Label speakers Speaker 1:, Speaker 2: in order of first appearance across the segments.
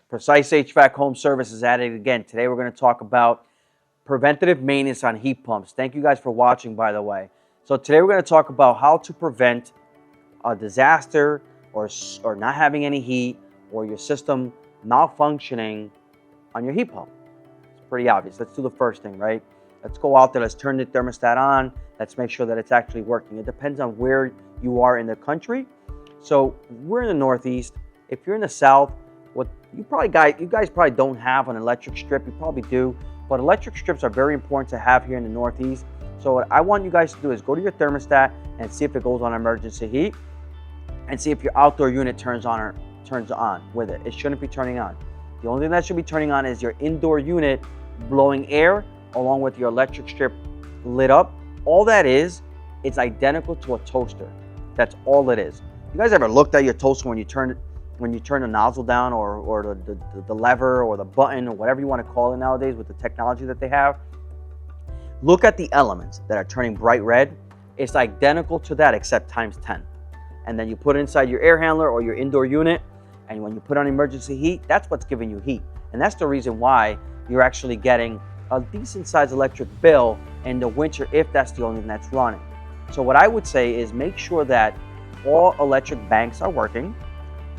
Speaker 1: Precise HVAC Home Service is at it again. Today we're going to talk about preventative maintenance on heat pumps. Thank you guys for watching, by the way. So today we're going to talk about how to prevent a disaster or not having any heat or your system malfunctioning on your heat pump. It's pretty obvious. Let's do the first thing, right? Let's go out there. Let's turn the thermostat on. Let's make sure that it's actually working. It depends on where you are in the country. So we're in the Northeast. If you're in the South, you guys probably don't have an electric strip. You probably do, but electric strips are very important to have here in the Northeast. So what I want you guys to do is go to your thermostat and see if it goes on emergency heat, and see if your outdoor unit turns on with it. It shouldn't be turning on. The only thing that should be turning on is your indoor unit blowing air along with your electric strip lit up. All that is, it's identical to a toaster. That's all it is. You guys ever looked at your toaster when you turn the nozzle down or the lever or the button or whatever you want to call it nowadays with the technology that they have? Look at the elements that are turning bright red. It's identical to that except times 10. And then you put it inside your air handler or your indoor unit, and when you put on emergency heat, that's what's giving you heat. And that's the reason why you're actually getting a decent sized electric bill in the winter if that's the only thing that's running. So what I would say is make sure that all electric banks are working.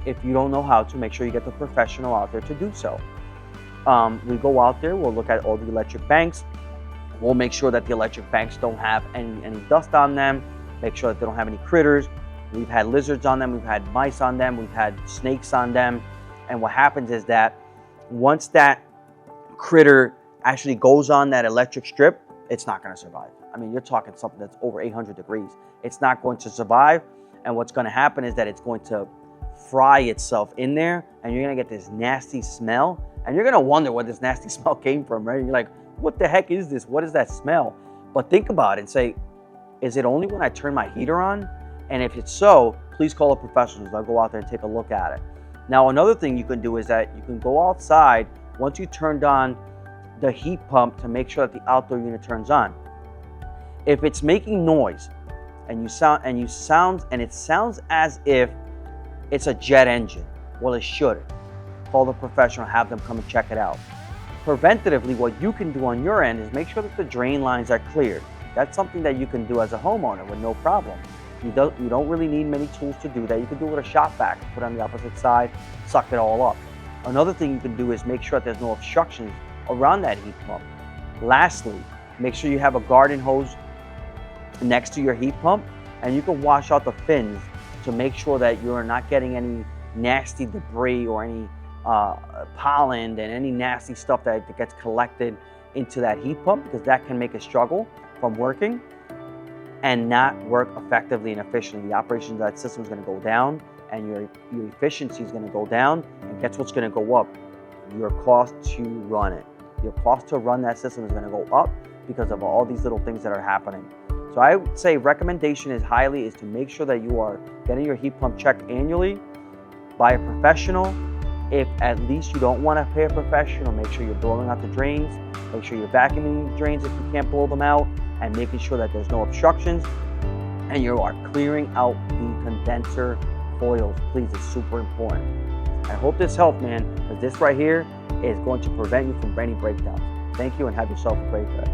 Speaker 1: If you don't know how to, make sure you get the professional out there to do so. We go out there, we'll look at all the electric banks. We'll make sure that the electric banks don't have any dust on them. Make sure that they don't have any critters. We've had lizards on them, we've had mice on them, we've had snakes on them. And what happens is that once that critter actually goes on that electric strip, it's not going to survive. I mean, you're talking something that's over 800 degrees. It's not going to survive. And what's going to happen is that it's going to fry itself in there, and you're going to get this nasty smell. And you're going to wonder where this nasty smell came from, right? You're like, what the heck is this? What is that smell? But think about it and say, is it only when I turn my heater on? And if it's so, please call a professional. They'll go out there and take a look at it. Now, another thing you can do is that you can go outside once you turned on the heat pump to make sure that the outdoor unit turns on. If it's making noise and it sounds as if it's a jet engine, well, it shouldn't. Call the professional, have them come and check it out. Preventatively, what you can do on your end is make sure that the drain lines are cleared. That's something that you can do as a homeowner with no problem. You don't really need many tools to do that. You can do it with a shop vac, put it on the opposite side, suck it all up. Another thing you can do is make sure that there's no obstructions around that heat pump. Lastly, make sure you have a garden hose next to your heat pump, and you can wash out the fins to make sure that you're not getting any nasty debris or any pollen and any nasty stuff that gets collected into that heat pump, because that can make a struggle from working and not work effectively and efficiently. The operation of that system is going to go down, and your efficiency is going to go down, and guess what's going to go up? Your cost to run it. Your cost to run that system is going to go up because of all these little things that are happening. So I would say recommendation is to make sure that you are getting your heat pump checked annually by a professional. If at least you don't want to pay a professional, make sure you're blowing out the drains, make sure you're vacuuming the drains if you can't blow them out, and making sure that there's no obstructions, and you are clearing out the condenser coils. Please, it's super important. I hope this helped, man, because this right here is going to prevent you from any breakdowns. Thank you, and have yourself a great day.